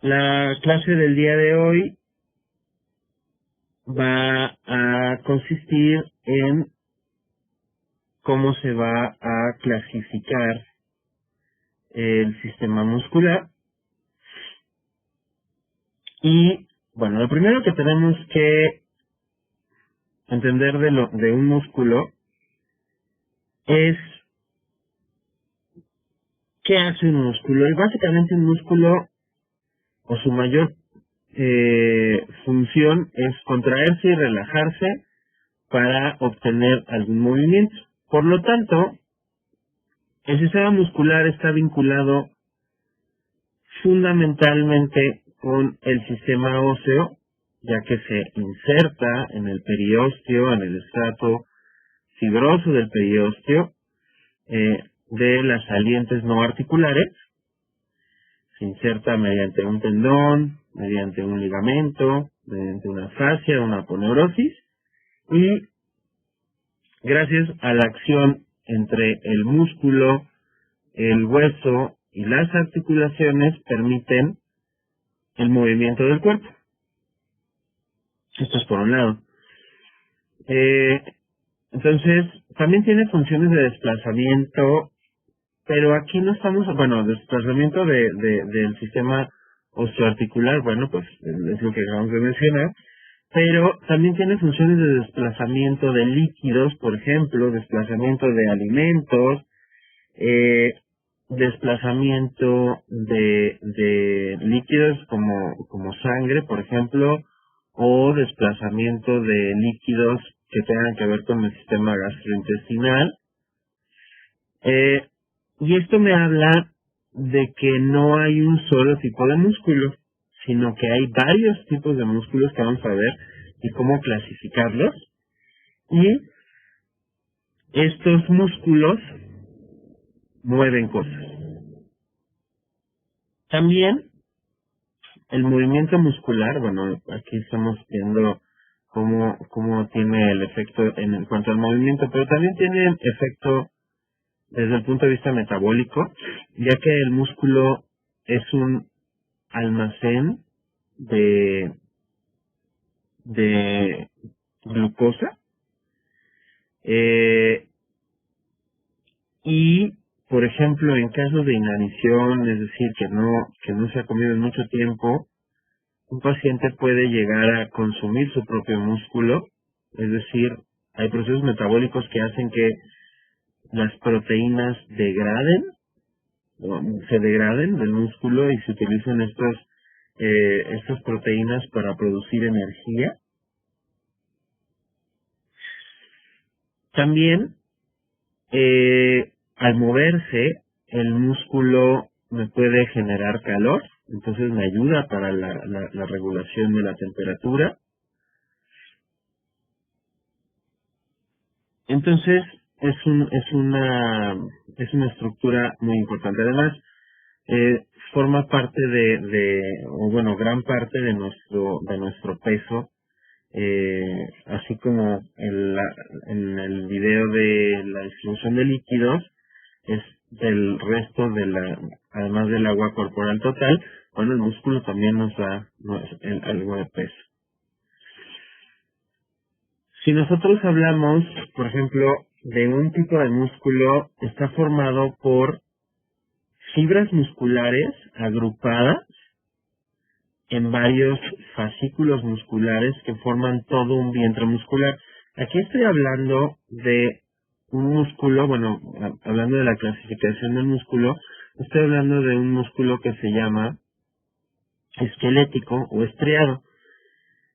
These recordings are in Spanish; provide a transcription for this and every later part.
La clase del día de hoy va a consistir en cómo se va a clasificar el sistema muscular. Y bueno, lo primero que tenemos que entender de un músculo es qué hace un músculo. Y básicamente un músculo, o su mayor función, es contraerse y relajarse para obtener algún movimiento. Por lo tanto, el sistema muscular está vinculado fundamentalmente con el sistema óseo, ya que se inserta en el periósteo, en el estrato fibroso del periósteo, de las salientes no articulares. Se inserta mediante un tendón, mediante un ligamento, mediante una fascia, una aponeurosis, y gracias a la acción entre el músculo, el hueso y las articulaciones permiten el movimiento del cuerpo. Esto es por un lado. Entonces, también tiene funciones de desplazamiento, pero aquí no estamos, desplazamiento del sistema osteoarticular, pues es lo que acabamos de mencionar, pero también tiene funciones de desplazamiento de líquidos, por ejemplo, desplazamiento de alimentos, desplazamiento de líquidos como sangre, por ejemplo, o desplazamiento de líquidos que tengan que ver con el sistema gastrointestinal. Y esto me habla de que no hay un solo tipo de músculo, sino que hay varios tipos de músculos que vamos a ver y cómo clasificarlos. Y estos músculos mueven cosas. También el movimiento muscular, aquí estamos viendo cómo tiene el efecto en cuanto al movimiento, pero también tiene efecto desde el punto de vista metabólico, ya que el músculo es un almacén de glucosa, y por ejemplo en casos de inanición, es decir, que no se ha comido en mucho tiempo, un paciente puede llegar a consumir su propio músculo, es decir, hay procesos metabólicos que hacen que las proteínas se degraden del músculo y se utilizan estas proteínas para producir energía. También, al moverse, el músculo me puede generar calor, entonces me ayuda para la regulación de la temperatura. Entonces, es una estructura muy importante. Además, forma parte gran parte de nuestro peso, así como en el video de la distribución de líquidos, es del resto además del agua corporal total, el músculo también nos da algo de peso. Si nosotros hablamos, por ejemplo, de un tipo de músculo, está formado por fibras musculares agrupadas en varios fascículos musculares que forman todo un vientre muscular. Aquí estoy hablando de un músculo, hablando de la clasificación del músculo, estoy hablando de un músculo que se llama esquelético o estriado.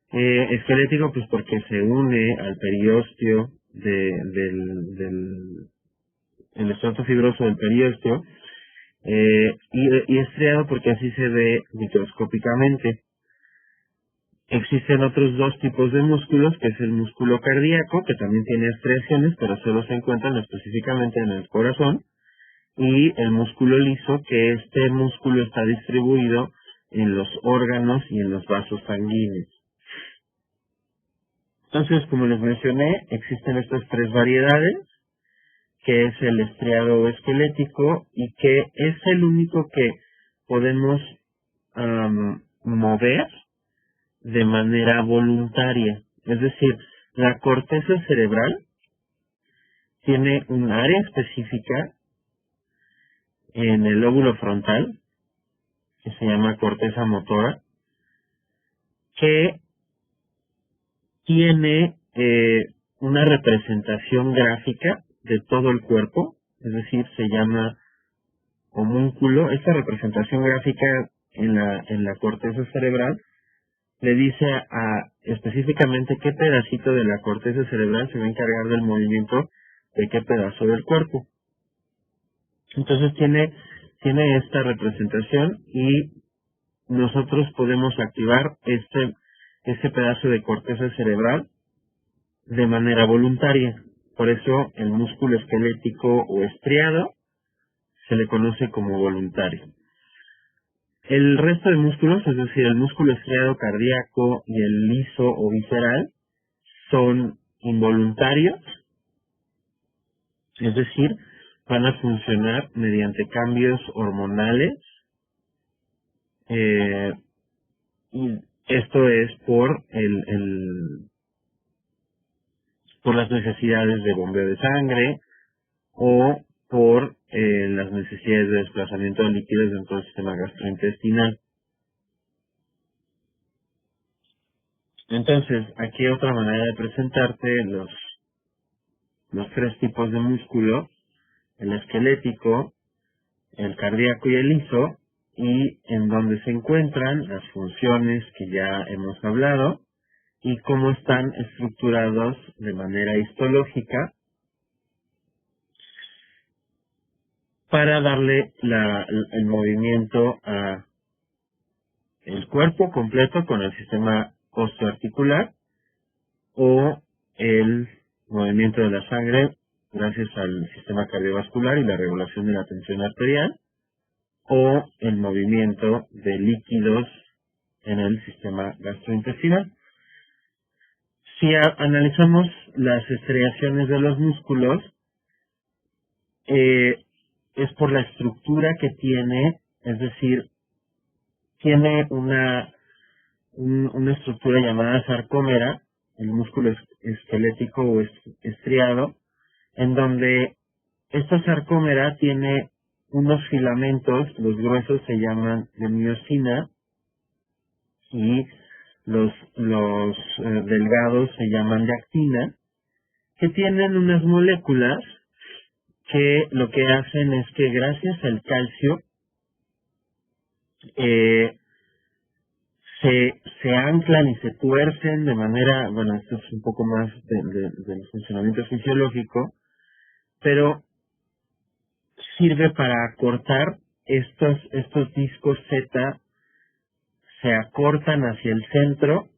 Esquelético, pues porque se une al periósteo el estrato fibroso del periósteo, y estriado porque así se ve microscópicamente. Existen otros dos tipos de músculos, que es el músculo cardíaco, que también tiene estriaciones, pero solo se encuentran específicamente en el corazón, y el músculo liso, que este músculo está distribuido en los órganos y en los vasos sanguíneos. Entonces, como les mencioné, existen estas tres variedades, que es el estriado esquelético, y que es el único que podemos mover de manera voluntaria. Es decir, la corteza cerebral tiene un área específica en el lóbulo frontal, que se llama corteza motora, que tiene una representación gráfica de todo el cuerpo, es decir, se llama homúnculo. Esta representación gráfica en la corteza cerebral le dice específicamente qué pedacito de la corteza cerebral se va a encargar del movimiento de qué pedazo del cuerpo. Entonces tiene esta representación y nosotros podemos activar este pedazo de corteza cerebral de manera voluntaria. Por eso el músculo esquelético o estriado se le conoce como voluntario. El resto de músculos, es decir, el músculo estriado cardíaco y el liso o visceral, son involuntarios, es decir, van a funcionar mediante cambios hormonales, y esto es por las necesidades de bombeo de sangre o por las necesidades de desplazamiento de líquidos dentro del sistema gastrointestinal. Entonces, aquí otra manera de presentarte los 3 tipos de músculo: el esquelético, el cardíaco y el liso, y en donde se encuentran las funciones que ya hemos hablado y cómo están estructurados de manera histológica para darle el movimiento a el cuerpo completo con el sistema osteoarticular, o el movimiento de la sangre gracias al sistema cardiovascular y la regulación de la tensión arterial, o el movimiento de líquidos en el sistema gastrointestinal. Si analizamos las estriaciones de los músculos, es por la estructura que tiene, es decir, tiene una estructura llamada sarcómera, el músculo esquelético o estriado, en donde esta sarcómera tiene unos filamentos, los gruesos se llaman de miosina y los delgados se llaman de actina, que tienen unas moléculas que lo que hacen es que gracias al calcio se anclan y se tuercen de manera, bueno, esto es un poco más del funcionamiento fisiológico, pero sirve para acortar estos discos Z, se acortan hacia el centro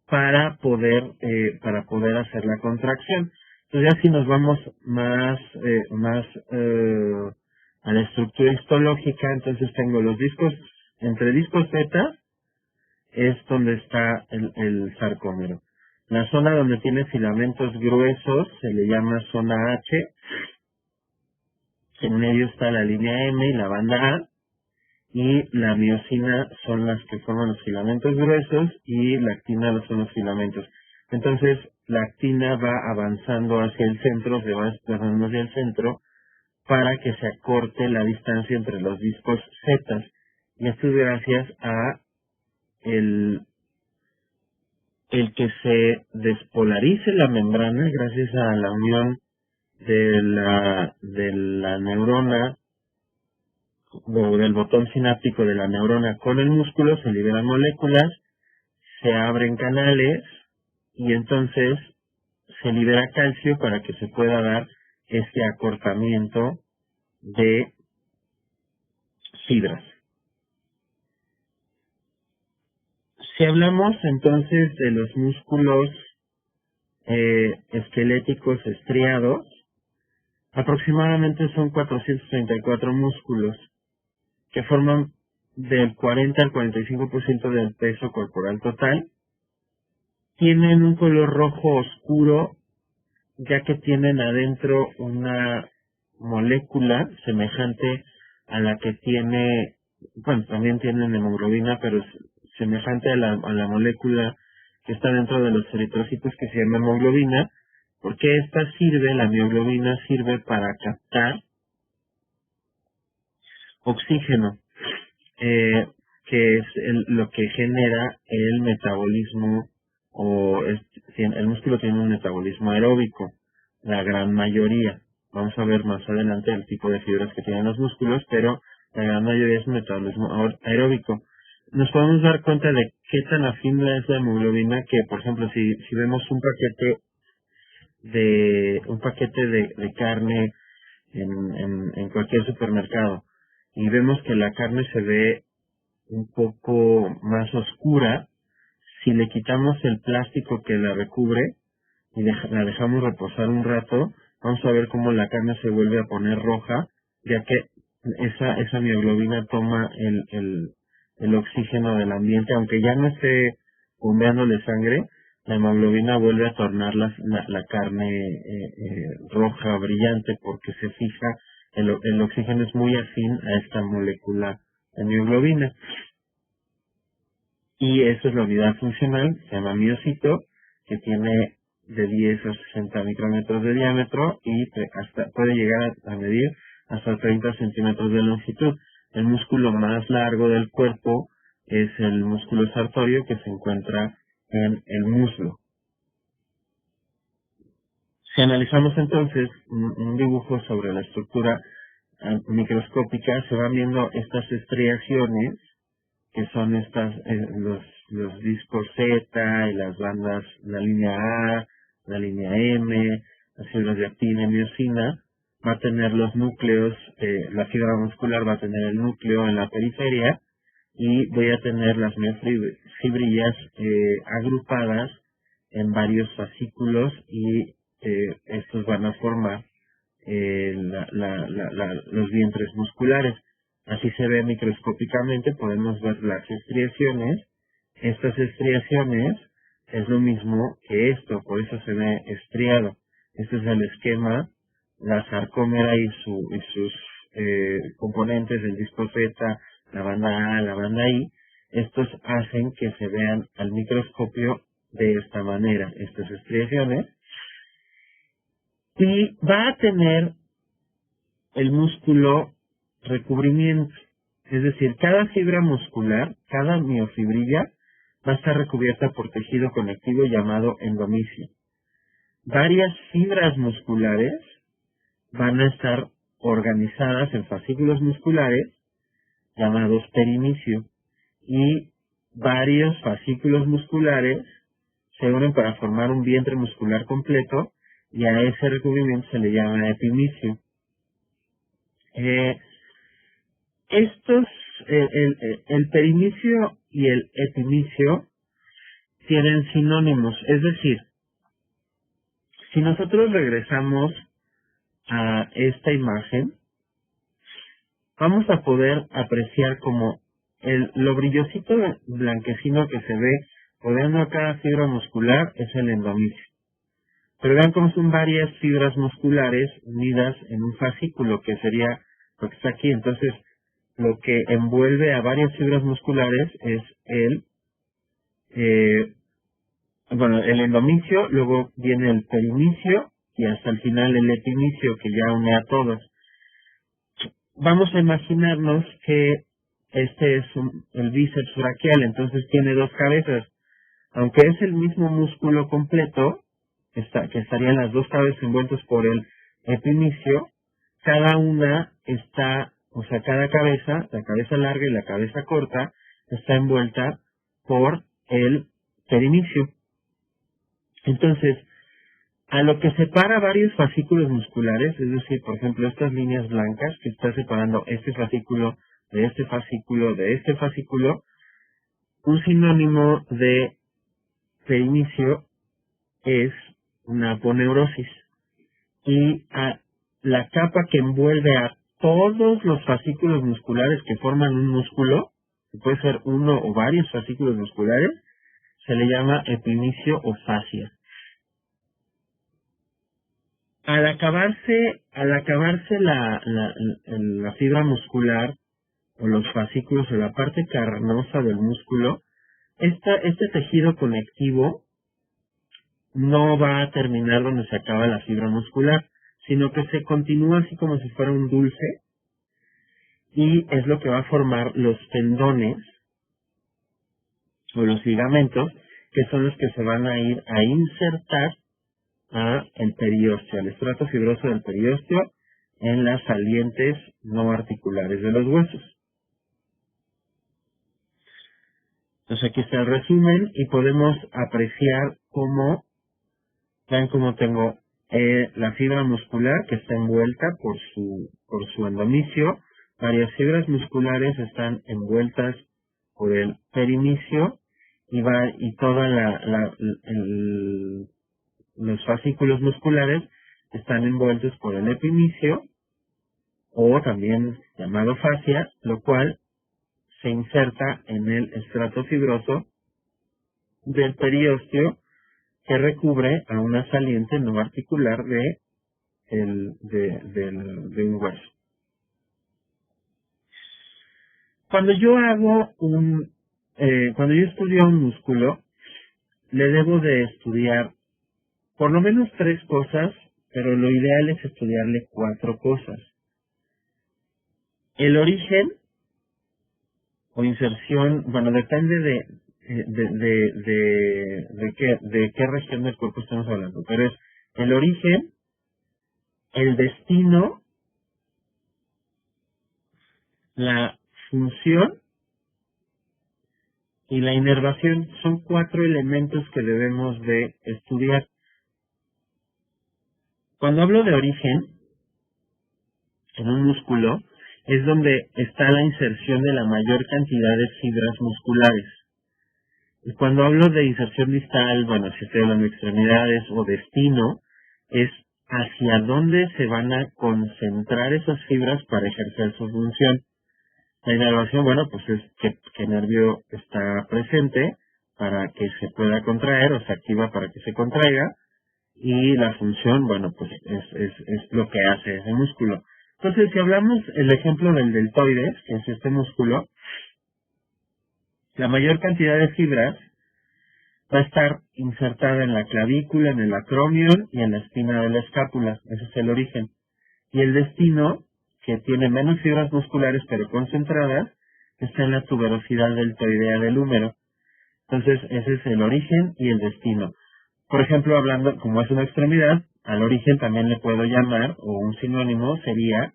para poder hacer la contracción. Entonces ya si nos vamos más a la estructura histológica, entonces tengo los discos, entre discos Z es donde está el sarcómero. La zona donde tiene filamentos gruesos se le llama zona H. En medio está la línea M y la banda A, y la miosina son las que forman los filamentos gruesos y la actina son los filamentos. Entonces, la actina va avanzando hacia el centro, se va desplazando hacia el centro para que se acorte la distancia entre los discos Z. Y esto es gracias a el que se despolarice la membrana, gracias a la unión de la neurona o del botón sináptico de la neurona con el músculo, se liberan moléculas, se abren canales y entonces se libera calcio para que se pueda dar este acortamiento de fibras. Si hablamos entonces de los músculos esqueléticos estriados, aproximadamente son 434 músculos que forman del 40 al 45% del peso corporal total. Tienen un color rojo oscuro, ya que tienen adentro una molécula semejante a la que tiene, bueno, también tienen hemoglobina, pero semejante a la molécula que está dentro de los eritrocitos que se llama hemoglobina, porque la mioglobina sirve para captar oxígeno, que es lo que genera el metabolismo, el músculo tiene un metabolismo aeróbico, la gran mayoría. Vamos a ver más adelante el tipo de fibras que tienen los músculos, pero la gran mayoría es un metabolismo aeróbico. Nos podemos dar cuenta de qué tan afín es la hemoglobina que, por ejemplo, si vemos un paquete de carne en cualquier supermercado y vemos que la carne se ve un poco más oscura, si le quitamos el plástico que la recubre y la dejamos reposar un rato, vamos a ver cómo la carne se vuelve a poner roja, ya que esa mioglobina toma el oxígeno del ambiente, aunque ya no esté bombeándole sangre, la hemoglobina vuelve a tornar la carne roja, brillante, porque se fija, el oxígeno es muy afín a esta molécula de mioglobina. Y eso es la unidad funcional, se llama miocito, que tiene de 10 a 60 micrómetros de diámetro y puede llegar a medir hasta 30 centímetros de longitud. El músculo más largo del cuerpo es el músculo sartorio, que se encuentra en el muslo. Si analizamos entonces un dibujo sobre la estructura microscópica, se van viendo estas estriaciones, que son los discos Z y las bandas, la línea A, la línea M, las fibras de actina y miosina. Va a tener los núcleos, la fibra muscular va a tener el núcleo en la periferia, y voy a tener las miofibrillas agrupadas en varios fascículos, y estos van a formar los vientres musculares. Así se ve microscópicamente, podemos ver las estriaciones. Estas estriaciones es lo mismo que esto, por eso se ve estriado. Este es el esquema, la sarcómera y sus componentes, el disco Z, la banda A, la banda I. Estos hacen que se vean al microscopio de esta manera, estas estriaciones. Y va a tener el músculo recubrimiento, es decir, cada fibra muscular, cada miofibrilla, va a estar recubierta por tejido conectivo llamado endomicio. Varias fibras musculares van a estar organizadas en fascículos musculares llamados perimicio, y varios fascículos musculares se unen para formar un vientre muscular completo, y a ese recubrimiento se le llama epimicio. El perimicio y el epimicio tienen sinónimos, es decir, si nosotros regresamos a esta imagen, vamos a poder apreciar como lo brillosito blanquecino que se ve rodeando a cada fibra muscular es el endomicio. Pero vean cómo son varias fibras musculares unidas en un fascículo, que sería lo que está aquí. Entonces, lo que envuelve a varias fibras musculares es el endomicio, luego viene el perimicio y hasta el final el epimicio, que ya une a todos. Vamos a imaginarnos que este es el bíceps braquial, entonces tiene dos cabezas. Aunque es el mismo músculo completo, que estarían las dos cabezas envueltas por el epimicio, cada una cada cabeza, la cabeza larga y la cabeza corta, está envuelta por el perimicio. Entonces, a lo que separa varios fascículos musculares, es decir, por ejemplo, estas líneas blancas que está separando este fascículo de este fascículo de este fascículo, un sinónimo de perimicio es una aponeurosis. Y la capa que envuelve a todos los fascículos musculares que forman un músculo, que puede ser uno o varios fascículos musculares, se le llama epimicio o fascia. Al acabarse la fibra muscular o los fascículos o la parte carnosa del músculo, Este tejido conectivo no va a terminar donde se acaba la fibra muscular, sino que se continúa así como si fuera un dulce, y es lo que va a formar los tendones o los ligamentos, que son los que se van a ir a insertar a el periósteo, al estrato fibroso del periósteo, en las salientes no articulares de los huesos. Entonces aquí está el resumen y podemos apreciar cómo, vean cómo tengo la fibra muscular que está envuelta por su endomisio. Varias fibras musculares están envueltas por el perimisio y toda los fascículos musculares están envueltos por el epimisio, o también llamado fascia, lo cual se inserta en el estrato fibroso del periósteo que recubre a una saliente no articular de un hueso. Cuando yo estudio un músculo, le debo de estudiar por lo menos 3 cosas, pero lo ideal es estudiarle 4 cosas. El origen o inserción, bueno, depende de qué región del cuerpo estamos hablando, pero es el origen, el destino, la función y la inervación. Son 4 elementos que debemos de estudiar. Cuando hablo de origen en un músculo, es donde está la inserción de la mayor cantidad de fibras musculares. Y cuando hablo de inserción distal, bueno, si estoy hablando de extremidades o destino, es hacia dónde se van a concentrar esas fibras para ejercer su función. La inervación, bueno, pues es qué nervio está presente para que se pueda contraer, o se activa para que se contraiga, y la función, bueno, pues es lo que hace ese músculo. Entonces, si hablamos el ejemplo del deltoides, que es este músculo, la mayor cantidad de fibras va a estar insertada en la clavícula, en el acromion y en la espina de la escápula. Ese es el origen. Y el destino, que tiene menos fibras musculares pero concentradas, está en la tuberosidad deltoidea del húmero. Entonces, ese es el origen y el destino. Por ejemplo, hablando como es una extremidad, al origen también le puedo llamar, o un sinónimo sería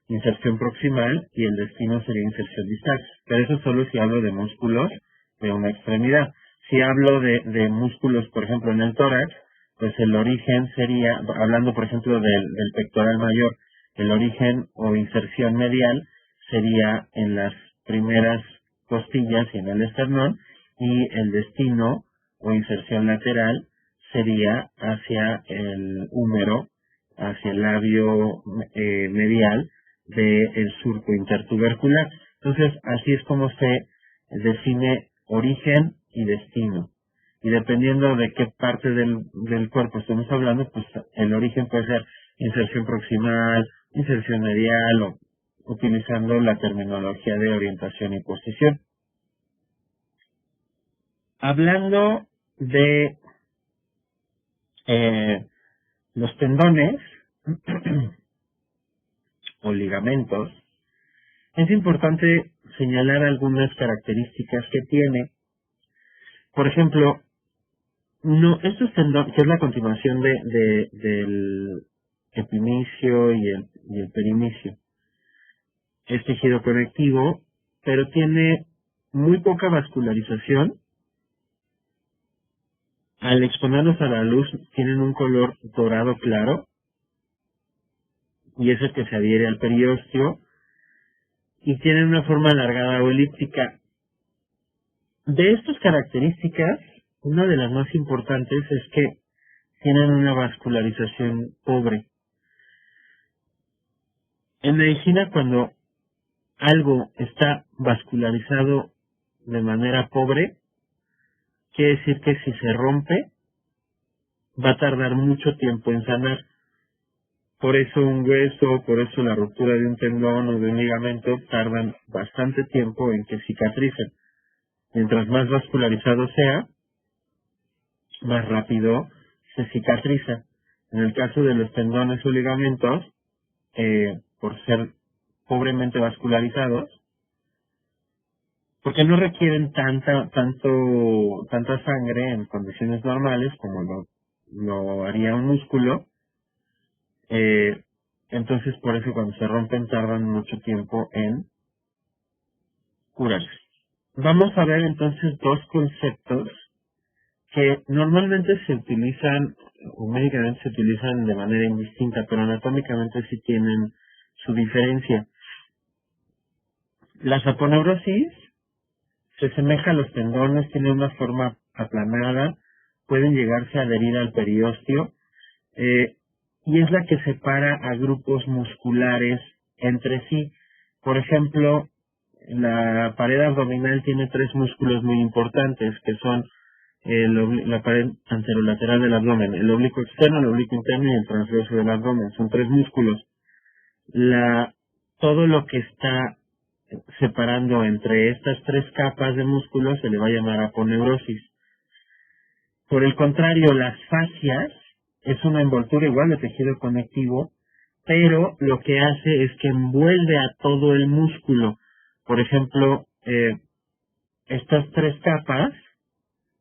inserción proximal, y el destino sería inserción distal. Pero eso solo si hablo de músculos de una extremidad. Si hablo de músculos, por ejemplo, en el tórax, pues el origen sería, hablando por ejemplo del pectoral mayor, el origen o inserción medial sería en las primeras costillas y en el esternón, y el destino o inserción lateral sería hacia el húmero, hacia el labio medial del surco intertubercular. Entonces, así es como se define origen y destino. Y dependiendo de qué parte del cuerpo estamos hablando, pues el origen puede ser inserción proximal, inserción medial, o utilizando la terminología de orientación y posición. Hablando de los tendones o ligamentos, es importante señalar algunas características que tiene. Por ejemplo, estos tendones, que es la continuación del epimisio y el perimisio, es tejido conectivo, pero tiene muy poca vascularización. Al exponerlos a la luz tienen un color dorado claro, y es el que se adhiere al periósteo, y tienen una forma alargada o elíptica. De estas características, una de las más importantes es que tienen una vascularización pobre. En medicina, cuando algo está vascularizado de manera pobre, quiere decir que si se rompe, va a tardar mucho tiempo en sanar. Por eso un hueso, por eso la ruptura de un tendón o de un ligamento tardan bastante tiempo en que cicatricen. Mientras más vascularizado sea, más rápido se cicatriza. En el caso de los tendones o ligamentos, por ser pobremente vascularizados, porque no requieren tanta sangre en condiciones normales como lo haría un músculo, entonces por eso cuando se rompen tardan mucho tiempo en curarse. Vamos a ver entonces dos conceptos que normalmente se utilizan, o médicamente se utilizan de manera indistinta, pero anatómicamente sí tienen su diferencia. La saponeurosis se asemeja a los tendones, tiene una forma aplanada, pueden llegarse a adherir al periósteo, y es la que separa a grupos musculares entre sí. Por ejemplo, la pared abdominal tiene tres músculos muy importantes, que son la pared anterolateral del abdomen, el oblicuo externo, el oblicuo interno y el transverso del abdomen. Son tres músculos. Todo lo que está separando entre estas tres capas de músculos se le va a llamar aponeurosis. Por el contrario, las fascias es una envoltura igual de tejido conectivo, pero lo que hace es que envuelve a todo el músculo. Por ejemplo, estas tres capas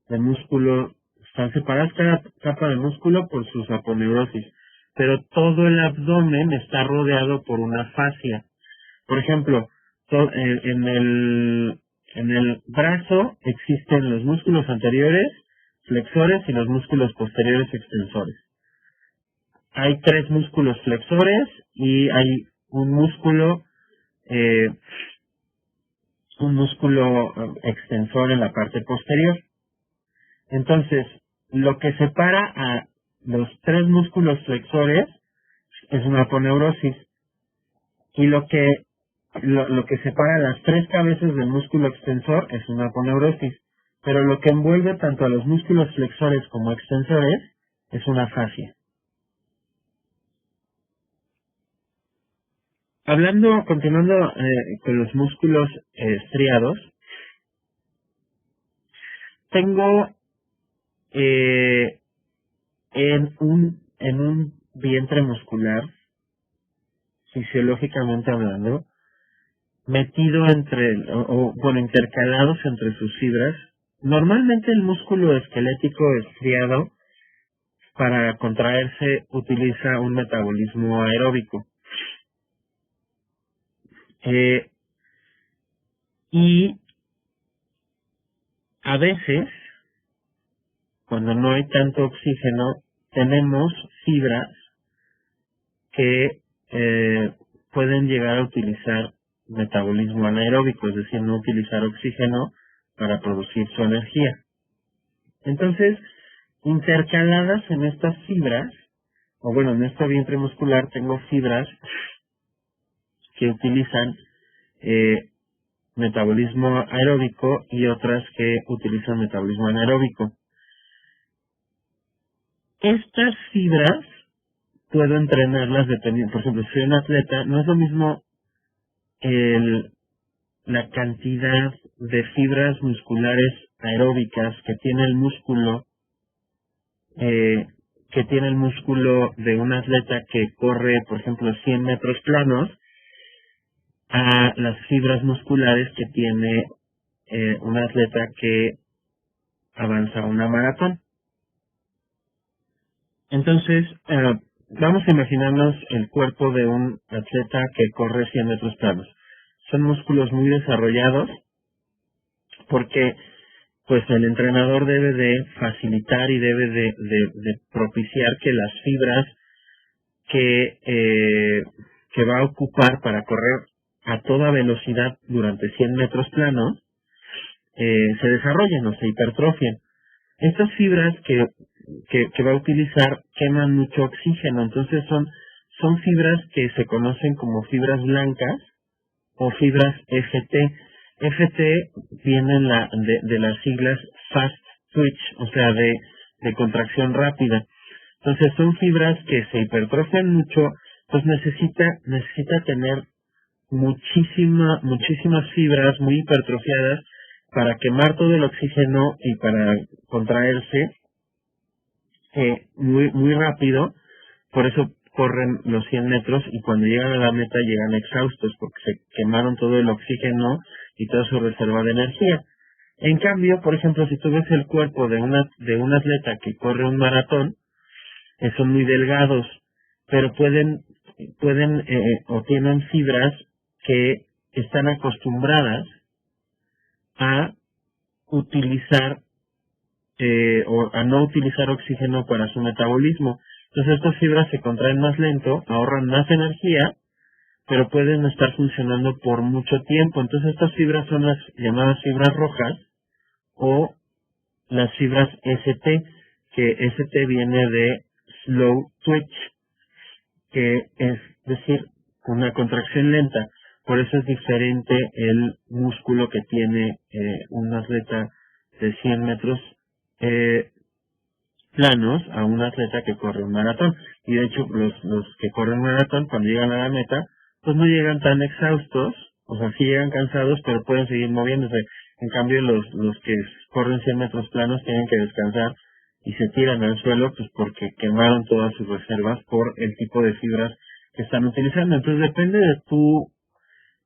de músculo están separadas, cada capa de músculo por sus aponeurosis, pero todo el abdomen está rodeado por una fascia. Por ejemplo, en el brazo existen los músculos anteriores, flexores, y los músculos posteriores extensores. Hay tres músculos flexores y hay un músculo extensor en la parte posterior. Entonces, lo que separa a los tres músculos flexores es una aponeurosis, y lo que separa las tres cabezas del músculo extensor es una aponeurosis, pero lo que envuelve tanto a los músculos flexores como extensores es una fascia. Continuando con los músculos estriados, tengo en un vientre muscular, fisiológicamente hablando, metido intercalados entre sus fibras. Normalmente el músculo esquelético estriado, para contraerse, utiliza un metabolismo aeróbico. Y a veces, cuando no hay tanto oxígeno, tenemos fibras que pueden llegar a utilizar metabolismo anaeróbico, es decir, no utilizar oxígeno para producir su energía. Entonces, intercaladas en estas fibras, en este vientre muscular tengo fibras que utilizan metabolismo aeróbico y otras que utilizan metabolismo anaeróbico. Estas fibras puedo entrenarlas dependiendo. Por ejemplo, si soy un atleta, no es lo mismo la cantidad de fibras musculares aeróbicas que tiene el músculo de un atleta que corre, por ejemplo, 100 metros planos, a las fibras musculares que tiene un atleta que avanza una maratón. Entonces, vamos a imaginarnos el cuerpo de un atleta que corre 100 metros planos. Son músculos muy desarrollados porque pues el entrenador debe de facilitar y debe de propiciar que las fibras que va a ocupar para correr a toda velocidad durante 100 metros planos se desarrollen o se hipertrofien. Estas fibras que va a utilizar queman mucho oxígeno, entonces son fibras que se conocen como fibras blancas o fibras FT. FT vienen de las siglas Fast Twitch, o sea, de contracción rápida. Entonces son fibras que se hipertrofian mucho, pues necesita tener muchísimas fibras muy hipertrofiadas para quemar todo el oxígeno y para contraerse muy rápido. Por eso corren los 100 metros y cuando llegan a la meta llegan exhaustos porque se quemaron todo el oxígeno y toda su reserva de energía. En cambio, por ejemplo, si tú ves el cuerpo de un atleta que corre un maratón, son muy delgados, pero pueden o tienen fibras que están acostumbradas a utilizar o a no utilizar oxígeno para su metabolismo. Entonces estas fibras se contraen más lento, ahorran más energía, pero pueden estar funcionando por mucho tiempo. Entonces estas fibras son las llamadas fibras rojas o las fibras ST, que ST viene de slow twitch, que es decir, una contracción lenta. Por eso es diferente el músculo que tiene un atleta de 100 metros planos a un atleta que corre un maratón. Y de hecho, los que corren maratón, cuando llegan a la meta, pues no llegan tan exhaustos, o sea, sí llegan cansados, pero pueden seguir moviéndose. En cambio, los que corren 100 metros planos tienen que descansar y se tiran al suelo, pues porque quemaron todas sus reservas por el tipo de fibras que están utilizando. Entonces, depende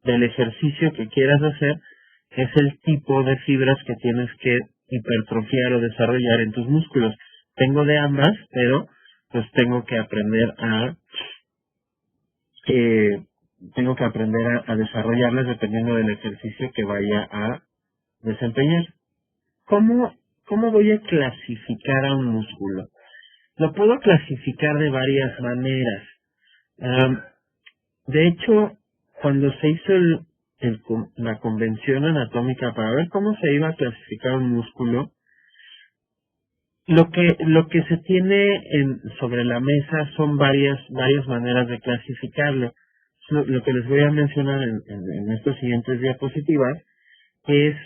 del ejercicio que quieras hacer, es el tipo de fibras que tienes que hipertrofiar o desarrollar en tus músculos. Tengo de ambas, pero pues tengo que aprender a desarrollarlas dependiendo del ejercicio que vaya a desempeñar. ¿Cómo voy a clasificar a un músculo? Lo puedo clasificar de varias maneras. De hecho, cuando se hizo la convención anatómica para ver cómo se iba a clasificar un músculo, lo que se tiene sobre la mesa son varias maneras de clasificarlo. Lo que les voy a mencionar en estas siguientes diapositivas es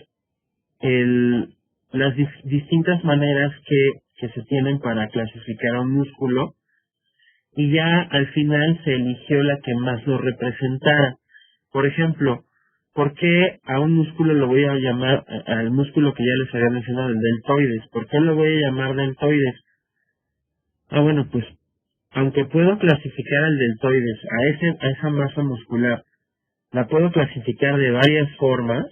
las distintas maneras que se tienen para clasificar a un músculo, y ya al final se eligió la que más lo representara. Por ejemplo, ¿por qué a un músculo lo voy a llamar, al músculo que ya les había mencionado, el deltoides? ¿Por qué lo voy a llamar deltoides? Bueno, pues, aunque puedo clasificar al deltoides, a esa masa muscular, la puedo clasificar de varias formas,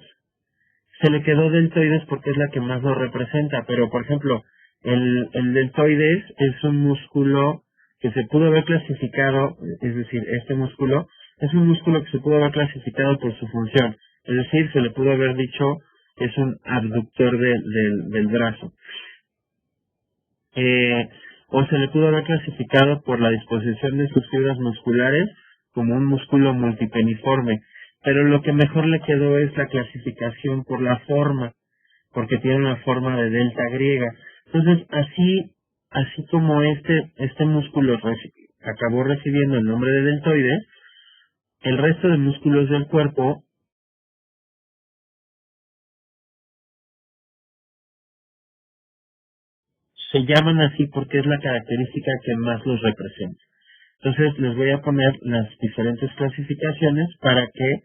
se le quedó deltoides porque es la que más lo representa. Pero, por ejemplo, el deltoides es un músculo que se pudo haber clasificado, es decir, este músculo es un músculo que se pudo haber clasificado por su función, es decir, se le pudo haber dicho que es un abductor del brazo, o se le pudo haber clasificado por la disposición de sus fibras musculares como un músculo multipeniforme, pero lo que mejor le quedó es la clasificación por la forma, porque tiene una forma de delta griega. Entonces, así como este músculo acabó recibiendo el nombre de deltoides, el resto de músculos del cuerpo se llaman así porque es la característica que más los representa. Entonces, les voy a poner las diferentes clasificaciones para que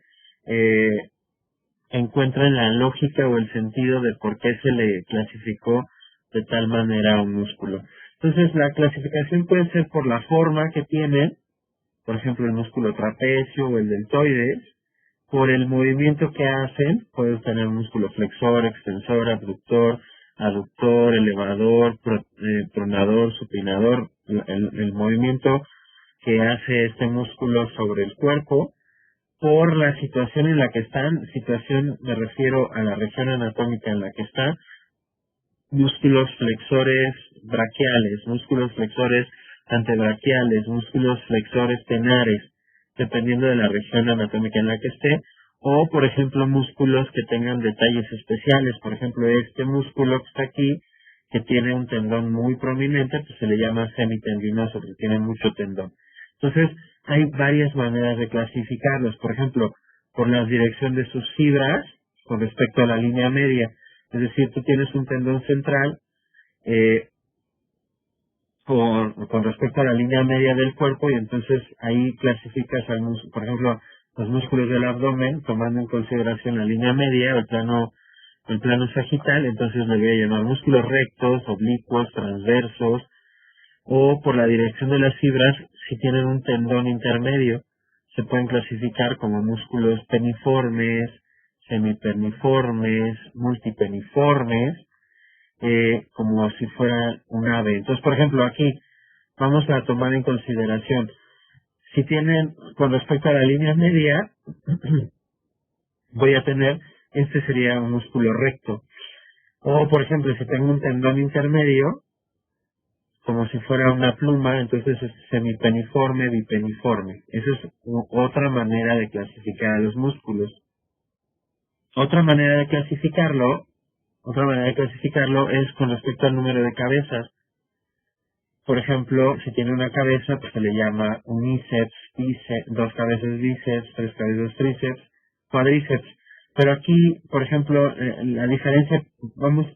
encuentren la lógica o el sentido de por qué se le clasificó de tal manera a un músculo. Entonces, la clasificación puede ser por la forma que tiene, por ejemplo, el músculo trapecio o el deltoides, por el movimiento que hacen. Puedes tener músculo flexor, extensor, abductor, aductor, elevador, pronador, supinador, el movimiento que hace este músculo sobre el cuerpo, por la situación en la que están. Situación, me refiero a la región anatómica en la que está. Músculos flexores braquiales, músculos flexores antebraquiales, músculos flexores tenares, dependiendo de la región anatómica en la que esté, o por ejemplo músculos que tengan detalles especiales. Por ejemplo, este músculo que está aquí, que tiene un tendón muy prominente, pues se le llama semitendinoso, porque tiene mucho tendón. Entonces, hay varias maneras de clasificarlos. Por ejemplo, por la dirección de sus fibras con respecto a la línea media. Es decir, tú tienes un tendón central con respecto a la línea media del cuerpo, y entonces ahí clasificas por ejemplo, los músculos del abdomen tomando en consideración la línea media o el plano el plano sagital, entonces le voy a llamar músculos rectos, oblicuos, transversos, o por la dirección de las fibras, si tienen un tendón intermedio, se pueden clasificar como músculos peniformes, semipeniformes, multipeniformes, como si fuera un ave. Entonces, por ejemplo, aquí vamos a tomar en consideración, si tienen, con respecto a la línea media, voy a tener, este sería un músculo recto. O, por ejemplo, si tengo un tendón intermedio, como si fuera una pluma, entonces es semipeniforme, bipeniforme. Esa es otra manera de clasificar a los músculos. Otra manera de clasificarlo es con respecto al número de cabezas. Por ejemplo, si tiene una cabeza, pues se le llama uníceps, dos cabezas bíceps, tres cabezas tríceps, cuádriceps. Pero aquí, por ejemplo, la diferencia,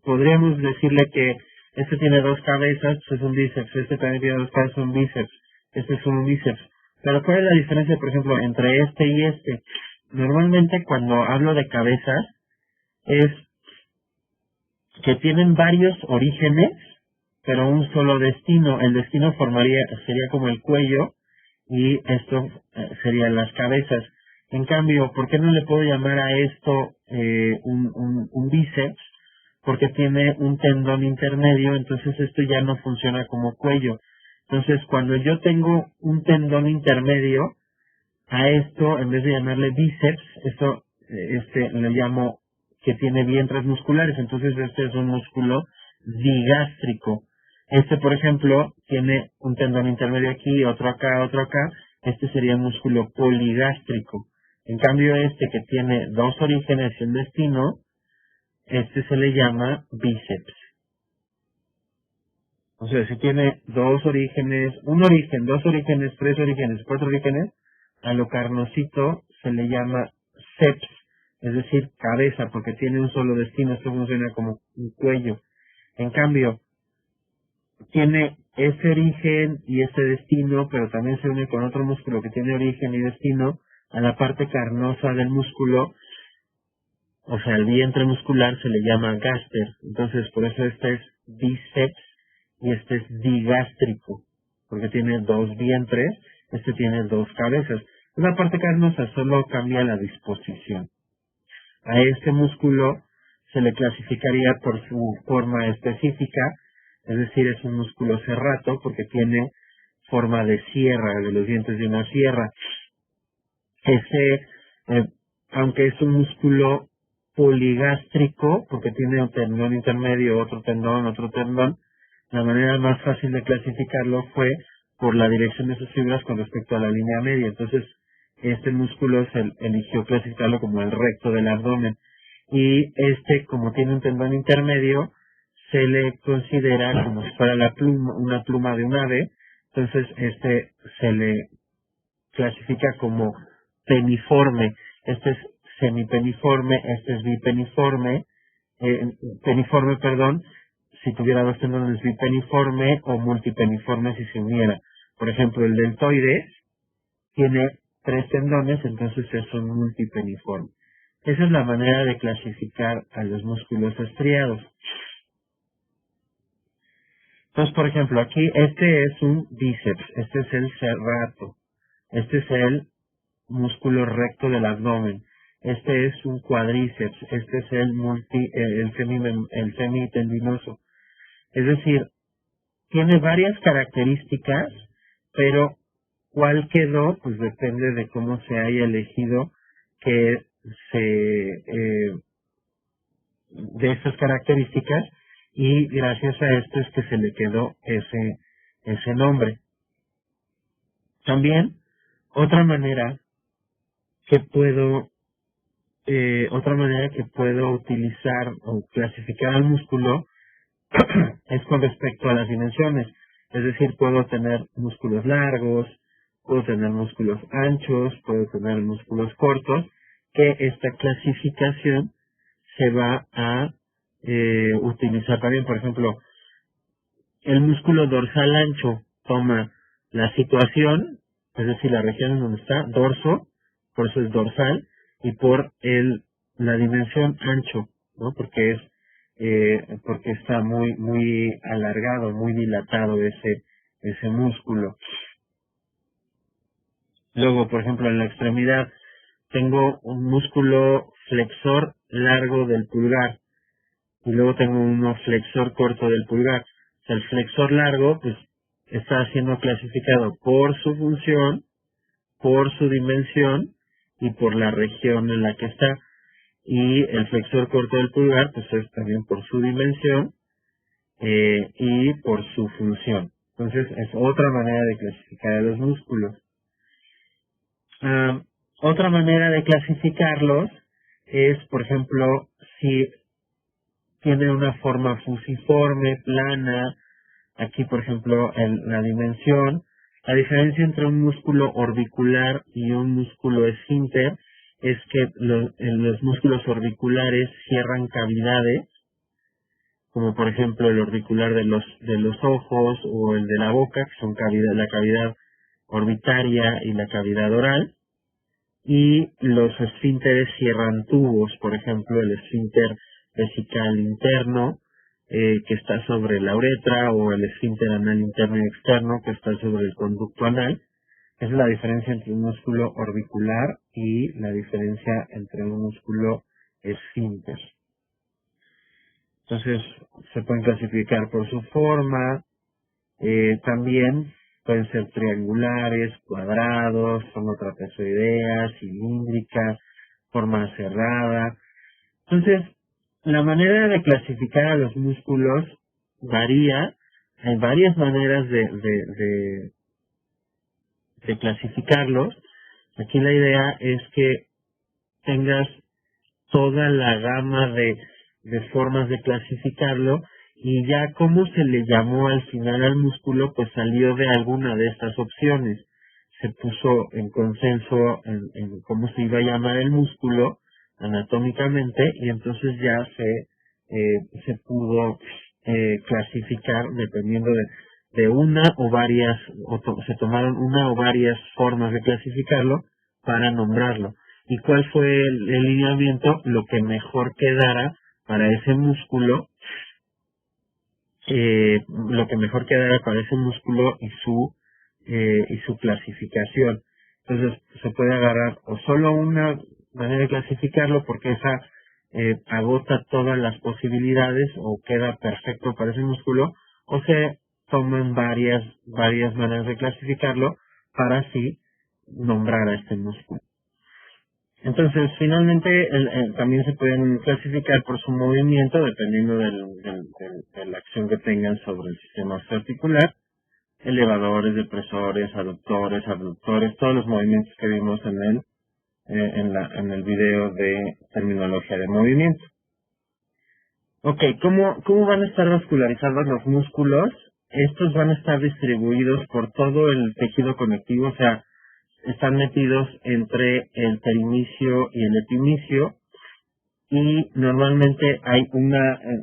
podríamos decirle que este tiene dos cabezas, pues es un bíceps, este también tiene dos cabezas, es un bíceps, este es un uníceps. Pero ¿cuál es la diferencia, por ejemplo, entre este y este? Normalmente cuando hablo de cabezas, es que tienen varios orígenes, pero un solo destino. El destino sería como el cuello, y esto serían las cabezas. En cambio, ¿por qué no le puedo llamar a esto un bíceps? Porque tiene un tendón intermedio, entonces esto ya no funciona como cuello. Entonces, cuando yo tengo un tendón intermedio, a esto, en vez de llamarle bíceps, le llamo que tiene vientres musculares, entonces este es un músculo digástrico. Este, por ejemplo, tiene un tendón intermedio aquí, otro acá, este sería un músculo poligástrico. En cambio, este que tiene dos orígenes y un destino, este se le llama bíceps. O sea, si tiene dos orígenes, un origen, dos orígenes, tres orígenes, cuatro orígenes, a lo carnosito se le llama ceps, es decir, cabeza, porque tiene un solo destino. Esto funciona como un cuello. En cambio, tiene ese origen y ese destino, pero también se une con otro músculo que tiene origen y destino a la parte carnosa del músculo, o sea, el vientre muscular se le llama gáster. Entonces, por eso este es bíceps y este es digástrico, porque tiene dos vientres, este tiene dos cabezas. La parte carnosa solo cambia la disposición. A este músculo se le clasificaría por su forma específica, es decir, es un músculo serrato porque tiene forma de sierra, de los dientes de una sierra. Aunque es un músculo poligástrico, porque tiene un tendón intermedio, otro tendón, la manera más fácil de clasificarlo fue por la dirección de sus fibras con respecto a la línea media. Entonces, este músculo se eligió clasificarlo como el recto del abdomen. Y como tiene un tendón intermedio, se le considera como si fuera una pluma de un ave. Entonces, se le clasifica como peniforme. Este es semipeniforme, este es bipeniforme, peniforme, perdón, si tuviera dos tendones, bipeniforme, o multipeniforme si se uniera. Por ejemplo, el deltoides tiene tres tendones, entonces es un multipeniforme. Esa es la manera de clasificar a los músculos estriados. Entonces, por ejemplo, aquí este es un bíceps, este es el serrato, este es el músculo recto del abdomen, este es un cuádriceps, este es el semitendinoso. Es decir, tiene varias características, pero ¿cuál quedó? Pues depende de cómo se haya elegido que de esas características, y gracias a esto es que se le quedó ese nombre. También, otra manera que puedo utilizar o clasificar al músculo es con respecto a las dimensiones. Es decir, puedo tener músculos largos, puedo tener músculos anchos, puedo tener músculos cortos, que esta clasificación se va a utilizar también. Por ejemplo, el músculo dorsal ancho toma la situación, es decir, la región en donde está, dorso, por eso es dorsal, y por la dimensión ancho. ¿no? Porque está muy alargado, muy dilatado ese músculo. Luego, por ejemplo, en la extremidad tengo un músculo flexor largo del pulgar y luego tengo uno flexor corto del pulgar. O sea, el flexor largo, pues, está siendo clasificado por su función, por su dimensión y por la región en la que está. Y el flexor corto del pulgar, pues, es también por su dimensión y por su función. Entonces, es otra manera de clasificar a los músculos. Otra manera de clasificarlos es, por ejemplo, si tiene una forma fusiforme, plana. Aquí, por ejemplo, la dimensión, la diferencia entre un músculo orbicular y un músculo esfínter es que los músculos orbiculares cierran cavidades, como por ejemplo el orbicular de los ojos o el de la boca, que son la cavidad orbitaria y la cavidad oral, y los esfínteres cierran tubos, por ejemplo el esfínter vesical interno, que está sobre la uretra, o el esfínter anal interno y externo, que está sobre el conducto anal. Esa es la diferencia entre un músculo orbicular y la diferencia entre un músculo esfínter. Entonces, se pueden clasificar por su forma, también pueden ser triangulares, cuadrados, forma trapezoidea, cilíndrica, forma cerrada. Entonces, la manera de clasificar a los músculos varía. Hay varias maneras de clasificarlos. Aquí la idea es que tengas toda la gama de formas de clasificarlo, y ya cómo se le llamó al final al músculo, pues salió de alguna de estas opciones. Se puso en consenso en cómo se iba a llamar el músculo anatómicamente, y entonces ya se pudo clasificar dependiendo de una o varias, se tomaron una o varias formas de clasificarlo para nombrarlo. ¿Y cuál fue el lineamiento? Lo que mejor quedara para ese músculo, y su clasificación. Entonces, se puede agarrar o solo una manera de clasificarlo, porque esa agota todas las posibilidades o queda perfecto para ese músculo, o se toman varias maneras de clasificarlo para así nombrar a este músculo. Entonces, finalmente, también se pueden clasificar por su movimiento, dependiendo de la acción que tengan sobre el sistema articular: elevadores, depresores, aductores, abductores, todos los movimientos que vimos en el video de terminología de movimiento. Ok, ¿cómo van a estar vascularizados los músculos? Estos van a estar distribuidos por todo el tejido conectivo, o sea, están metidos entre el perinicio y el epinicio, y normalmente hay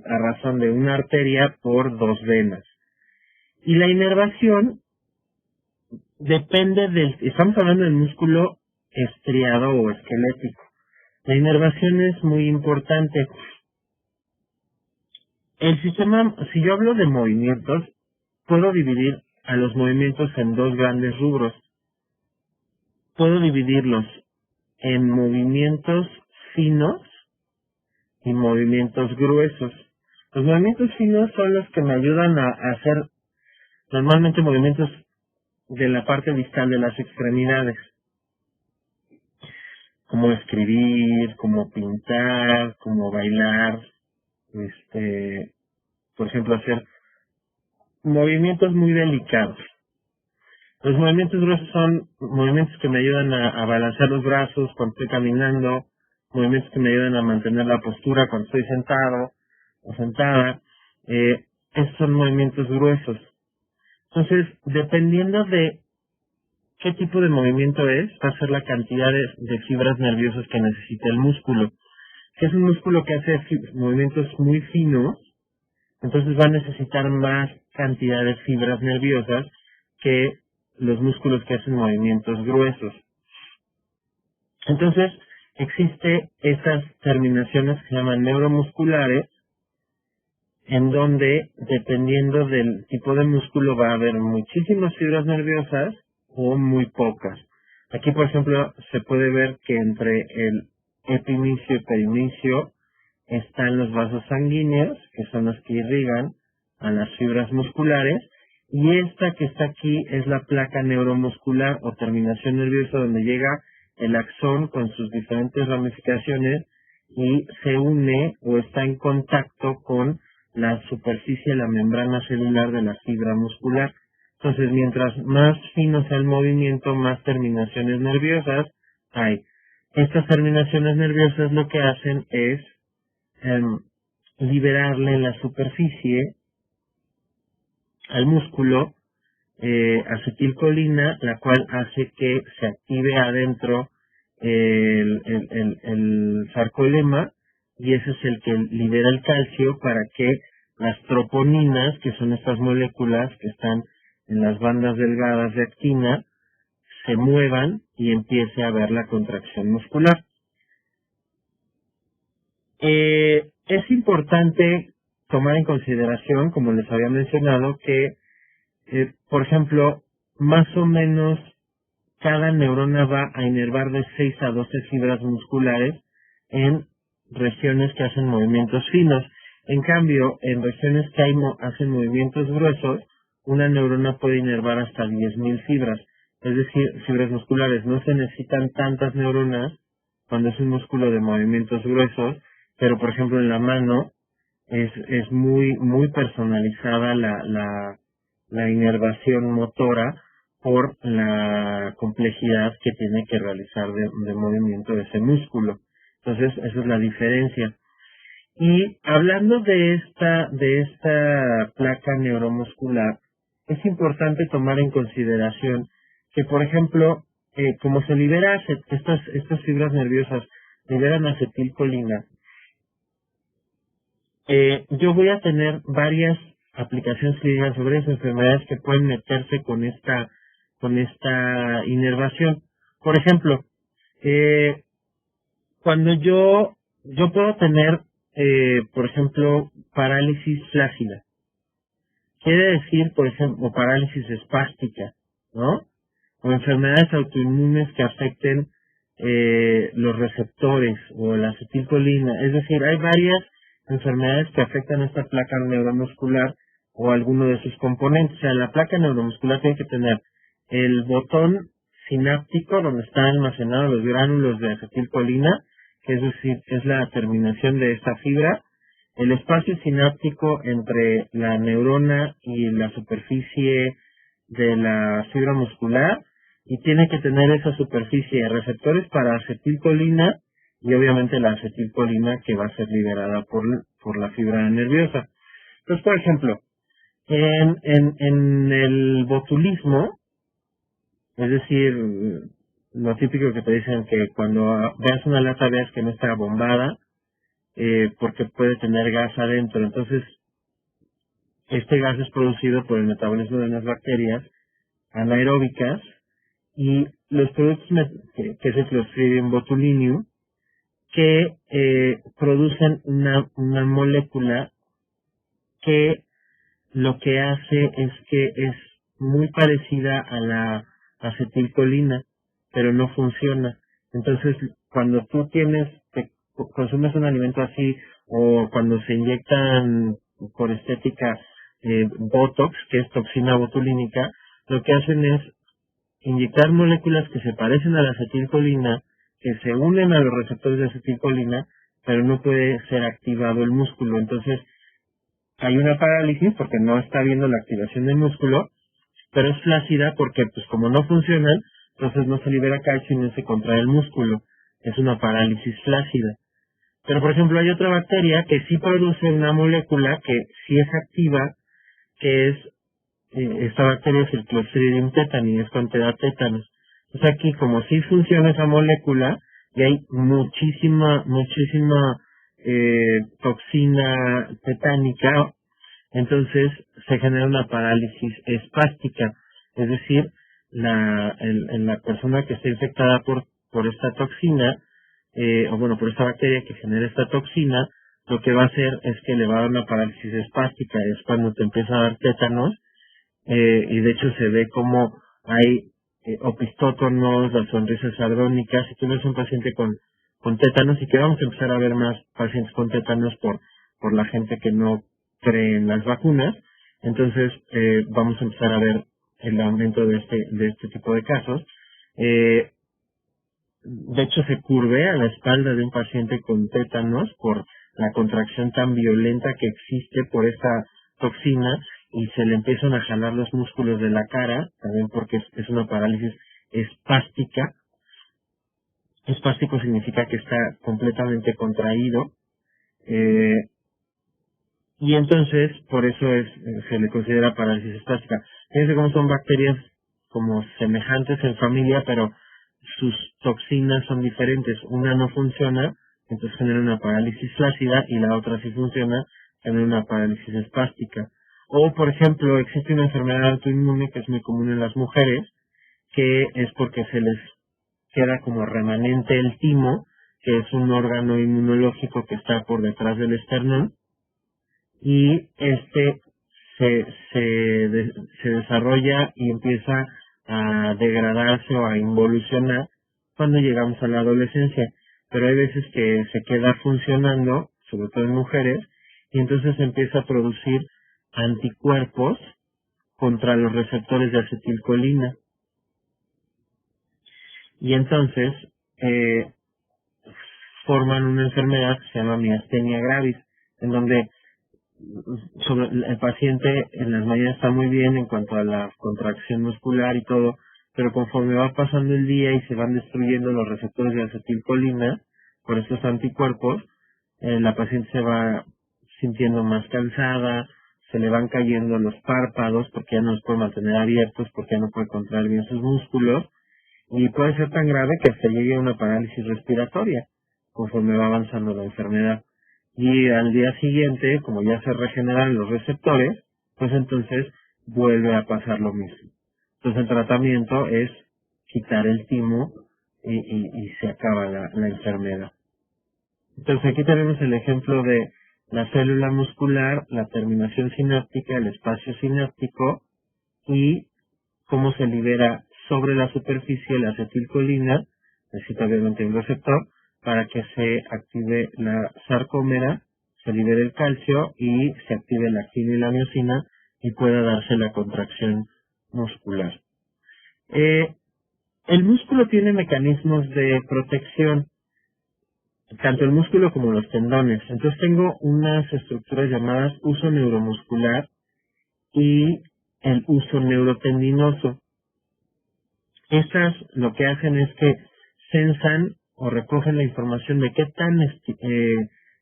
a razón de una arteria por 2 venas. Y la inervación depende estamos hablando del músculo estriado o esquelético. La inervación es muy importante. El sistema, si yo hablo de movimientos, puedo dividir a los movimientos en 2 grandes rubros. Puedo dividirlos en movimientos finos y movimientos gruesos. Los movimientos finos son los que me ayudan a hacer normalmente movimientos de la parte distal de las extremidades, como escribir, como pintar, como bailar, por ejemplo, hacer movimientos muy delicados. Los movimientos gruesos son movimientos que me ayudan a balancear los brazos cuando estoy caminando, movimientos que me ayudan a mantener la postura cuando estoy sentado o sentada. Estos son movimientos gruesos. Entonces, dependiendo de qué tipo de movimiento va a ser la cantidad de fibras nerviosas que necesita el músculo. Si es un músculo que hace movimientos muy finos, entonces va a necesitar más cantidad de fibras nerviosas que los músculos que hacen movimientos gruesos. Entonces, existe esas terminaciones que se llaman neuromusculares, en donde, dependiendo del tipo de músculo, va a haber muchísimas fibras nerviosas o muy pocas. Aquí, por ejemplo, se puede ver que entre el epinicio y perinicio están los vasos sanguíneos, que son los que irrigan a las fibras musculares, y esta que está aquí es la placa neuromuscular o terminación nerviosa, donde llega el axón con sus diferentes ramificaciones y se une o está en contacto con la superficie de la membrana celular de la fibra muscular. Entonces, mientras más fino sea el movimiento, más terminaciones nerviosas hay. Estas terminaciones nerviosas lo que hacen es liberarle en la superficie al músculo acetilcolina, la cual hace que se active adentro el sarcolemma, y ese es el que libera el calcio para que las troponinas, que son estas moléculas que están en las bandas delgadas de actina, se muevan y empiece a haber la contracción muscular. Es importante tomar en consideración, como les había mencionado, que, por ejemplo, más o menos cada neurona va a inervar de 6 a 12 fibras musculares en regiones que hacen movimientos finos. En cambio, en regiones que hacen movimientos gruesos, una neurona puede inervar hasta 10.000 fibras. Es decir, fibras musculares. No se necesitan tantas neuronas cuando es un músculo de movimientos gruesos, pero por ejemplo en la mano es muy personalizada la inervación motora por la complejidad que tiene que realizar de movimiento de ese músculo. Entonces, esa es la diferencia. Y hablando de esta placa neuromuscular, es importante tomar en consideración que, por ejemplo, como se libera estas fibras nerviosas, liberan acetilcolina, yo voy a tener varias aplicaciones clínicas sobre esas enfermedades que pueden meterse con esta inervación. Por ejemplo, cuando yo puedo tener, por ejemplo, parálisis flácida. Quiere decir, por ejemplo, parálisis espástica, ¿no? O enfermedades autoinmunes que afecten los receptores o la acetilcolina. Es decir, hay varias enfermedades que afectan esta placa neuromuscular o alguno de sus componentes. O sea, la placa neuromuscular tiene que tener el botón sináptico donde están almacenados los gránulos de acetilcolina, que es decir, es la terminación de esta fibra, el espacio sináptico entre la neurona y la superficie de la fibra muscular, y tiene que tener esa superficie de receptores para acetilcolina y obviamente la acetilcolina que va a ser liberada por la fibra nerviosa. Entonces, por ejemplo, en el botulismo, es decir, lo típico que te dicen que cuando veas una lata veas que no está bombada, porque puede tener gas adentro. Entonces, este gas es producido por el metabolismo de unas bacterias anaeróbicas, y los productos que es el Clostridium botulinum, que producen una molécula que lo que hace es que es muy parecida a la acetilcolina, pero no funciona. Entonces, cuando tú consumes un alimento así, o cuando se inyectan por estética Botox, que es toxina botulínica, lo que hacen es inyectar moléculas que se parecen a la acetilcolina, que se unen a los receptores de acetilcolina, pero no puede ser activado el músculo. Entonces, hay una parálisis porque no está viendo la activación del músculo, pero es flácida porque, pues, como no funcionan, entonces no se libera calcio y no se contrae el músculo. Es una parálisis flácida. Pero, por ejemplo, hay otra bacteria que sí produce una molécula que sí es activa, que es, esta bacteria es el Clostridium tetani, es cuando te da tétanos. Entonces aquí, como sí funciona esa molécula, y hay muchísima toxina tetánica, entonces se genera una parálisis espástica. Es decir, en la persona que está infectada por esta toxina, o bueno, por esta bacteria que genera esta toxina, lo que va a hacer es que le va a dar una parálisis espástica, es cuando te empieza a dar tétanos, y de hecho se ve como hay opistótonos, las sonrisas sardónicas. Si tú ves un paciente con tétanos, y que vamos a empezar a ver más pacientes con tétanos por la gente que no cree en las vacunas, entonces vamos a empezar a ver el aumento de este tipo de casos. De hecho, se curvea la espalda de un paciente con tétanos por la contracción tan violenta que existe por esta toxina, y se le empiezan a jalar los músculos de la cara, también porque es una parálisis espástica. Espástico significa que está completamente contraído, eh, y entonces por eso se le considera parálisis espástica. Fíjense cómo son bacterias como semejantes en familia, pero sus toxinas son diferentes. Una no funciona, entonces genera una parálisis flácida, y la otra sí funciona, genera una parálisis espástica. O, por ejemplo, existe una enfermedad autoinmune que es muy común en las mujeres, que es porque se les queda como remanente el timo, que es un órgano inmunológico que está por detrás del esternón, y se desarrolla y empieza a degradarse o a involucionar cuando llegamos a la adolescencia. Pero hay veces que se queda funcionando, sobre todo en mujeres, y entonces empieza a producir anticuerpos contra los receptores de acetilcolina. Y entonces forman una enfermedad que se llama miastenia gravis, en donde el paciente en las mañanas está muy bien en cuanto a la contracción muscular y todo, pero conforme va pasando el día y se van destruyendo los receptores de acetilcolina por estos anticuerpos, la paciente se va sintiendo más cansada, se le van cayendo los párpados porque ya no los puede mantener abiertos, porque ya no puede contraer bien sus músculos, y puede ser tan grave que hasta llegue a una parálisis respiratoria conforme va avanzando la enfermedad. Y al día siguiente, como ya se regeneran los receptores, pues entonces vuelve a pasar lo mismo. Entonces el tratamiento es quitar el timo y se acaba la enfermedad. Entonces aquí tenemos el ejemplo de la célula muscular, la terminación sináptica, el espacio sináptico, y cómo se libera sobre la superficie la acetilcolina. Necesita obviamente un receptor para que se active la sarcómera, se libere el calcio y se active la actina y la miosina, y pueda darse la contracción muscular. El músculo tiene mecanismos de protección, tanto el músculo como los tendones. Entonces tengo unas estructuras llamadas uso neuromuscular y el uso neurotendinoso. Estas lo que hacen es que sensan o recogen la información de qué tan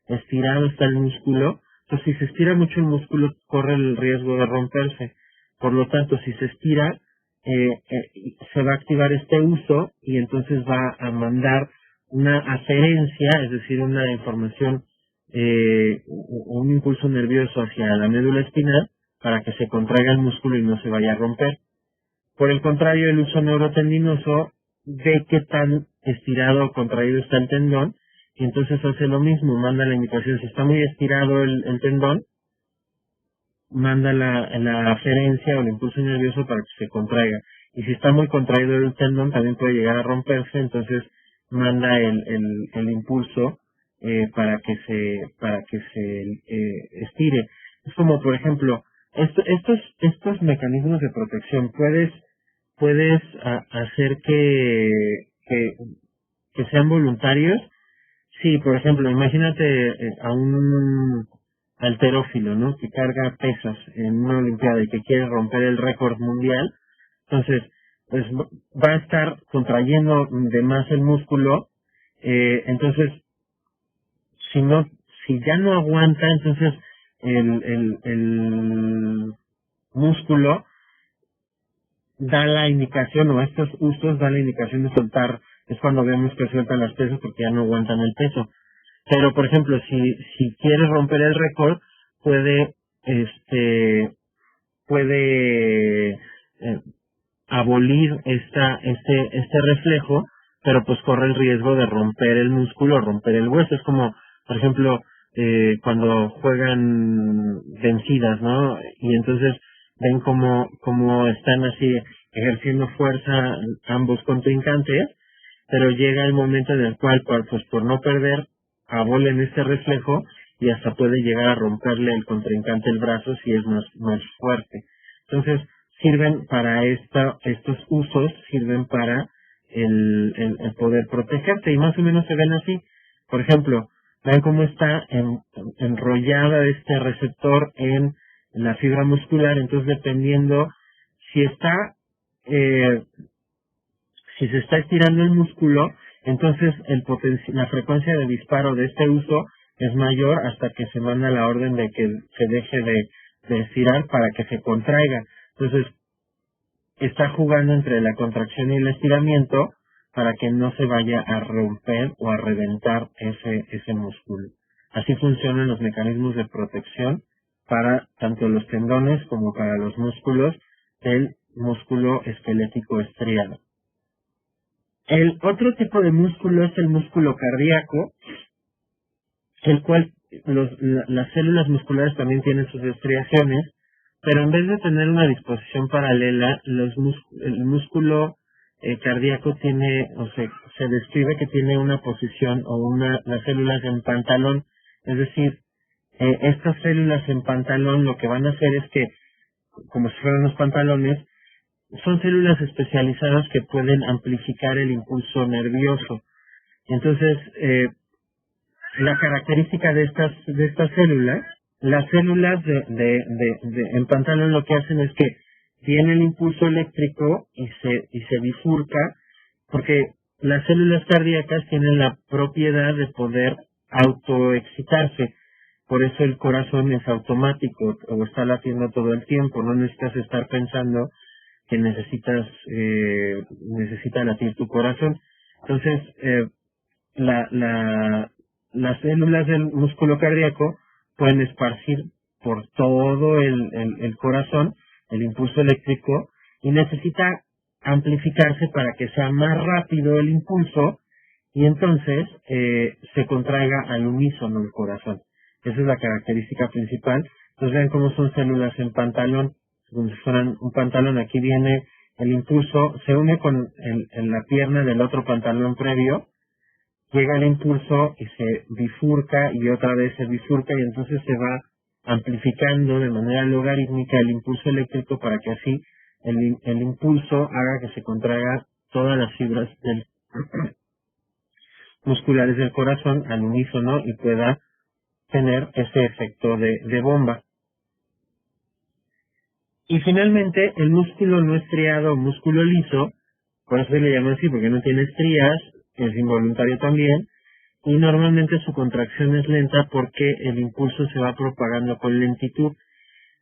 estirado está el músculo. Entonces, si se estira mucho el músculo, corre el riesgo de romperse. Por lo tanto, si se estira, se va a activar este uso, y entonces va a mandar una aferencia, es decir, una información, un impulso nervioso hacia la médula espinal para que se contraiga el músculo y no se vaya a romper. Por el contrario, el uso neurotendinoso ve qué tan estirado o contraído está el tendón, y entonces hace lo mismo, manda la indicación. Si está muy estirado el tendón, manda la aferencia o el impulso nervioso para que se contraiga. Y si está muy contraído el tendón, también puede llegar a romperse, entonces manda el impulso para que se estire. Es como, por ejemplo, estos mecanismos de protección, puedes hacer que sean voluntarios. Sí, por ejemplo, imagínate a un halterófilo, ¿no? Que carga pesas en una olimpiada y que quiere romper el récord mundial. Entonces, pues va a estar contrayendo de más el músculo. Entonces, si ya no aguanta, entonces el músculo da la indicación, o estos usos dan la indicación de soltar. Es cuando vemos que sueltan las pesas porque ya no aguantan el peso. Pero, por ejemplo, si quiere romper el récord, puede abolir este reflejo pero pues corre el riesgo de romper el músculo, romper el hueso. Es como, por ejemplo, cuando juegan vencidas, ¿no? Y entonces ven como están así ejerciendo fuerza ambos contrincantes, pero llega el momento en el cual, pues por no perder, abolen este reflejo y hasta puede llegar a romperle el contrincante el brazo si es más fuerte. Entonces, sirven para estos usos, sirven para el poder protegerte, y más o menos se ven así. Por ejemplo, vean cómo está enrollada este receptor en la fibra muscular. Entonces, dependiendo si si se está estirando el músculo, entonces la frecuencia de disparo de este uso es mayor hasta que se manda la orden de que se deje de estirar para que se contraiga. Entonces, está jugando entre la contracción y el estiramiento para que no se vaya a romper o a reventar ese músculo. Así funcionan los mecanismos de protección para tanto los tendones como para los músculos del músculo esquelético estriado. El otro tipo de músculo es el músculo cardíaco, el cual las células musculares también tienen sus estriaciones, pero en vez de tener una disposición paralela, el músculo cardíaco se describe que tiene una posición las células en pantalón. Es decir, estas células en pantalón lo que van a hacer es que, como si fueran los pantalones, son células especializadas que pueden amplificar el impulso nervioso. Entonces, la característica de estas células, las células en pantalón lo que hacen es que viene el impulso eléctrico y se bifurca, porque las células cardíacas tienen la propiedad de poder autoexcitarse. Por eso el corazón es automático o está latiendo todo el tiempo. No necesitas estar pensando que necesita latir tu corazón. Entonces, las células del músculo cardíaco pueden esparcir por todo el corazón el impulso eléctrico y necesita amplificarse para que sea más rápido el impulso y entonces se contraiga al unísono el corazón. Esa es la característica principal. Entonces vean cómo son células en pantalón, como si fueran un pantalón. Aquí viene el impulso, se une con la pierna del otro pantalón previo, llega el impulso y se bifurca y otra vez se bifurca y entonces se va amplificando de manera logarítmica el impulso eléctrico para que así el impulso haga que se contraiga todas las fibras musculares del corazón al unísono y pueda tener ese efecto de bomba. Y finalmente, el músculo no estriado o músculo liso, por eso se le llama así, porque no tiene estrías, es involuntario también, y normalmente su contracción es lenta porque el impulso se va propagando con lentitud.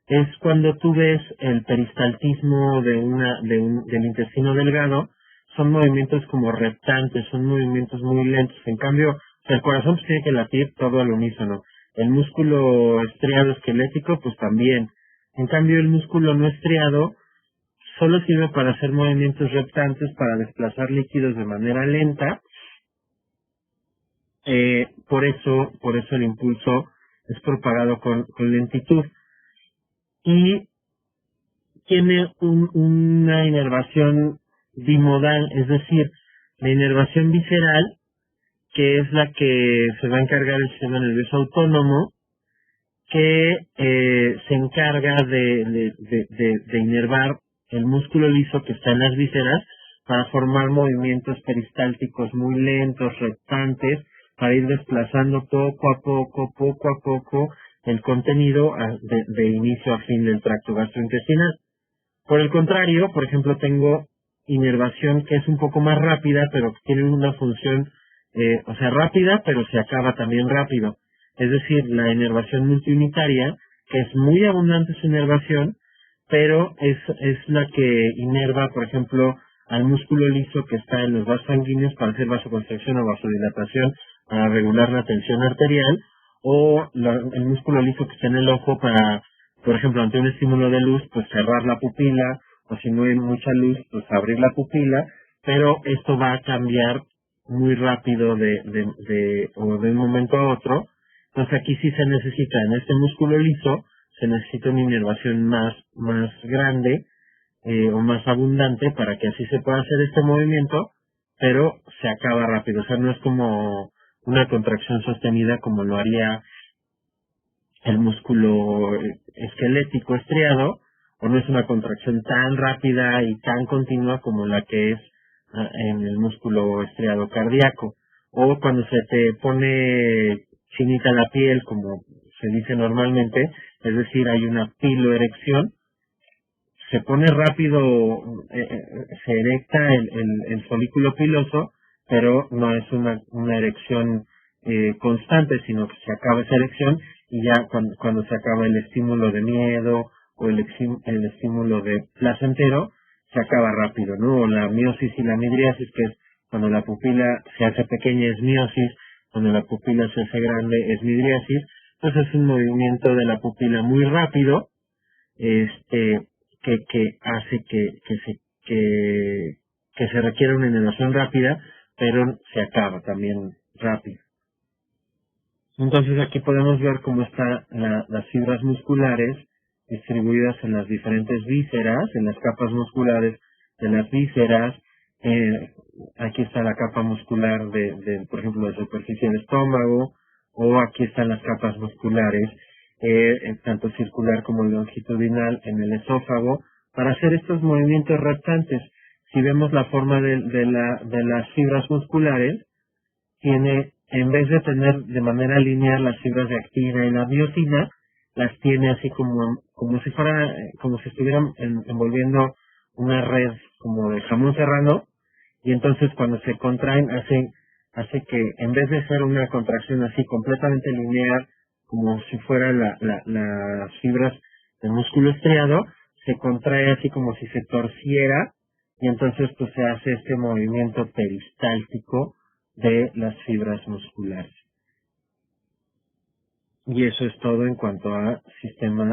Es cuando tú ves el peristaltismo del intestino delgado, son movimientos como reptantes, son movimientos muy lentos. En cambio, el corazón pues tiene que latir todo al unísono. El músculo estriado esquelético, pues también. En cambio, el músculo no estriado solo sirve para hacer movimientos reptantes, para desplazar líquidos de manera lenta. Por eso el impulso es propagado con lentitud. Y tiene una inervación bimodal, es decir, la inervación visceral, que es la que se va a encargar el sistema nervioso autónomo, que se encarga de inervar el músculo liso que está en las vísceras para formar movimientos peristálticos muy lentos, reptantes, para ir desplazando poco a poco el contenido de inicio a fin del tracto gastrointestinal. Por el contrario, por ejemplo, tengo inervación que es un poco más rápida, pero que tiene una función, rápida, pero se acaba también rápido. Es decir, la inervación multiunitaria, que es muy abundante su inervación, pero es la que inerva, por ejemplo, al músculo liso que está en los vasos sanguíneos para hacer vasoconstricción o vasodilatación, para regular la tensión arterial, o el músculo liso que está en el ojo para, por ejemplo, ante un estímulo de luz, pues cerrar la pupila, o si no hay mucha luz, pues abrir la pupila, pero esto va a cambiar muy rápido o de un momento a otro. Entonces aquí sí se necesita, en este músculo liso, se necesita una inervación más grande o más abundante para que así se pueda hacer este movimiento, pero se acaba rápido. O sea, no es como una contracción sostenida como lo haría el músculo esquelético estriado, o no es una contracción tan rápida y tan continua como la que es en el músculo estriado cardíaco. O cuando se te pone chinita la piel, como se dice normalmente, es decir, hay una piloerección, se pone rápido, se erecta el folículo piloso, pero no es una erección constante, sino que se acaba esa erección y ya cuando se acaba el estímulo de miedo o el estímulo de placentero, se acaba rápido, ¿no? O la miosis y la midriasis, que es cuando la pupila se hace pequeña es miosis, cuando la pupila se hace grande es midriasis. Entonces es un movimiento de la pupila muy rápido, que hace que se requiera una inervación rápida, pero se acaba también rápido. Entonces aquí podemos ver cómo están las fibras musculares distribuidas en las diferentes vísceras, en las capas musculares de las vísceras. Aquí está la capa muscular por ejemplo, de superficie del estómago, o aquí están las capas musculares, tanto circular como longitudinal en el esófago, para hacer estos movimientos reptantes. Si vemos la forma de las fibras musculares, tiene, en vez de tener de manera lineal las fibras de actina y la miosina, las tiene así como si fuera, como si estuvieran envolviendo una red como de jamón serrano, y entonces cuando se contraen hace que en vez de ser una contracción así completamente lineal, como si fueran las fibras del músculo estriado, se contrae así como si se torciera, y entonces pues se hace este movimiento peristáltico de las fibras musculares. Y eso es todo en cuanto a sistema